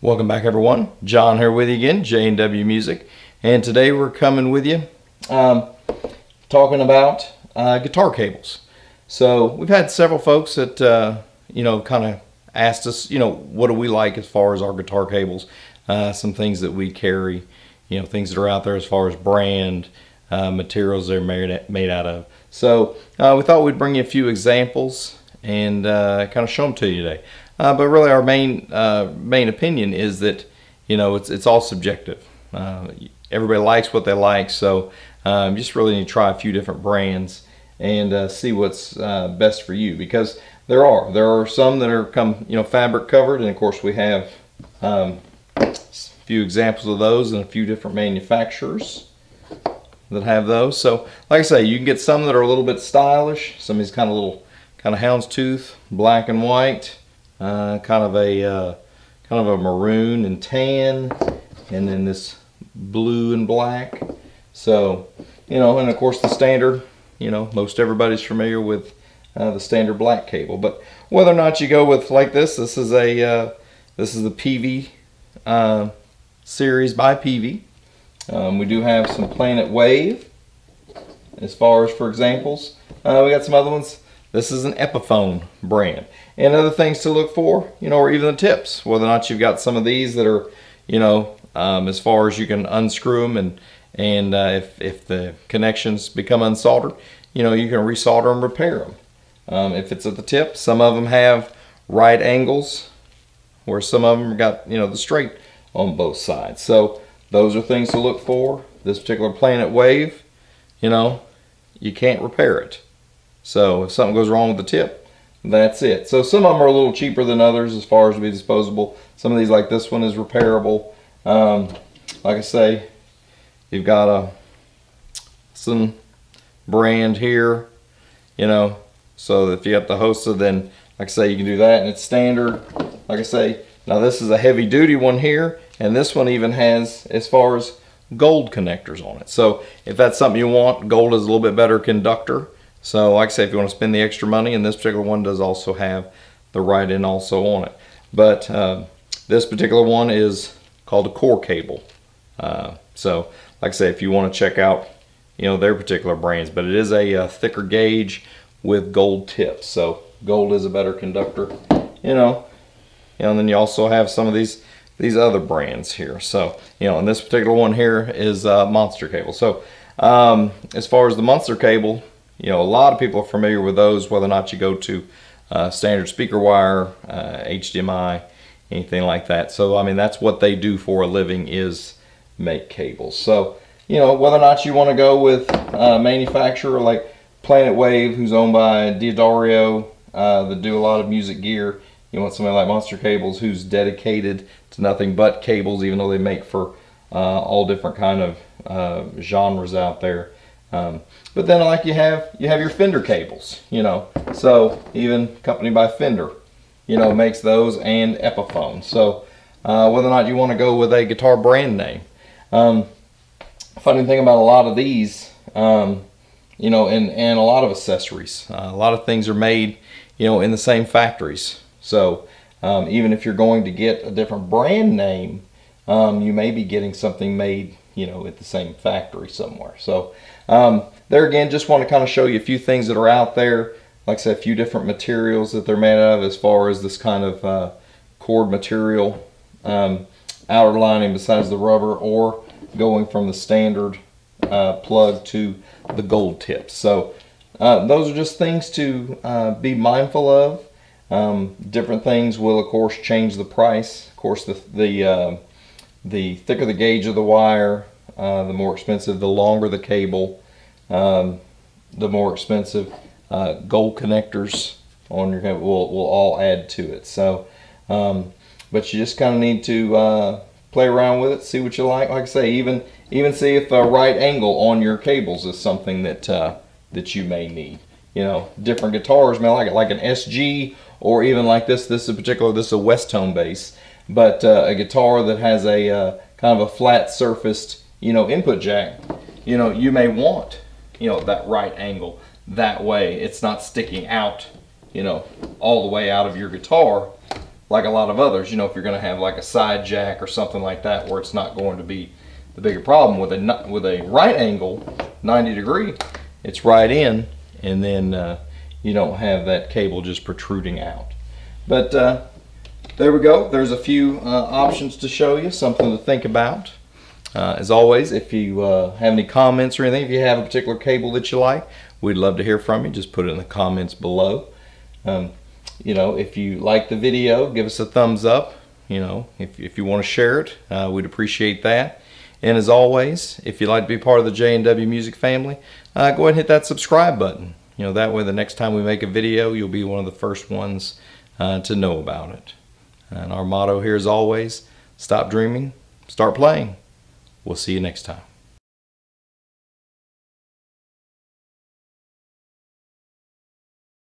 Welcome back, everyone. John here with you again, J&W Music, and today we're coming with you talking about guitar cables. So we've had several folks that kind of asked us, what do we like as far as our guitar cables, some things that we carry, things that are out there as far as brand, materials they're made out of. So we thought we'd bring you a few examples and kind of show them to you today. But really, our main opinion is that it's all subjective. Everybody likes what they like, so you just really need to try a few different brands and see what's best for you. Because there are some that are fabric covered, and of course we have a few examples of those and a few different manufacturers that have those. So like I say, you can get some that are a little bit stylish. Some of these kind of houndstooth, black and white. Kind of a maroon and tan, and then this blue and black. So and of course the standard, most everybody's familiar with the standard black cable. But whether or not you go with like this is the Peavey series by Peavey. We do have some Planet Wave as far as for examples. We got some other ones. This is an Epiphone brand. And other things to look for, or even the tips, whether or not you've got some of these that are, as far as you can unscrew them, and if the connections become unsoldered, you can resolder and repair them. If it's at the tip, some of them have right angles, where some of them got, the straight on both sides. So those are things to look for. This particular Planet Wave, you can't repair it. So if something goes wrong with the tip, that's it. So some of them are a little cheaper than others as far as to be disposable. Some of these, like this one, is repairable. Like I say, you've got some brand here, so if you got the Hosa, then like I say, you can do that, and it's standard. Like I say, now this is a heavy duty one here, and this one even has as far as gold connectors on it. So if that's something you want, gold is a little bit better conductor. So like I say, if you want to spend the extra money, and this particular one does also have the right-in also on it. But this particular one is called a core cable. So like I say, if you want to check out their particular brands, but it is a thicker gauge with gold tips. So gold is a better conductor, and then you also have some of these other brands here. So and this particular one here is Monster cable. So as far as the Monster cable, a lot of people are familiar with those, whether or not you go to standard speaker wire, HDMI, anything like that. So I mean, that's what they do for a living, is make cables. So whether or not you want to go with a manufacturer like Planet Wave, who's owned by D'Addario, that do a lot of music gear. You want somebody like Monster Cables, who's dedicated to nothing but cables, even though they make for all different kind of genres out there. But then like you have your Fender cables, so even company by Fender, makes those, and Epiphone. So whether or not you want to go with a guitar brand name. Funny thing about a lot of these, and a lot of accessories, a lot of things are made, in the same factories. So even if you're going to get a different brand name, you may be getting something made, at the same factory somewhere. So there again, just want to kind of show you a few things that are out there. Like I said, a few different materials that they're made out of, as far as this kind of cord material, outer lining besides the rubber, or going from the standard plug to the gold tips. So those are just things to be mindful of. Different things will of course change the price. Of course, the thicker the gauge of the wire, the more expensive. The longer the cable, the more expensive. Gold connectors on your cable will all add to it. So, but you just kind of need to play around with it, see what you like. Like I say, even see if a right angle on your cables is something that you may need. Different guitars may like it, like an SG, or even like this. This is a West Tone bass, but a guitar that has a kind of a flat surfaced input jack. You may want that right angle. That way it's not sticking out all the way out of your guitar, like a lot of others. You know, if you're going to have like a side jack or something like that, where it's not going to be the bigger problem. With a right angle, 90 degree, it's right in, and then you don't have that cable just protruding out. But there we go. There's a few options to show you, something to think about. As always, if you have any comments or anything, if you have a particular cable that you like, we'd love to hear from you. Just put it in the comments below. You know, if you like the video, give us a thumbs up. You know, if you want to share it, we'd appreciate that. And as always, if you'd like to be part of the J&W Music family, go ahead and hit that subscribe button. You know, that way the next time we make a video, you'll be one of the first ones to know about it. And our motto here is always, stop dreaming, start playing. We'll see you next time.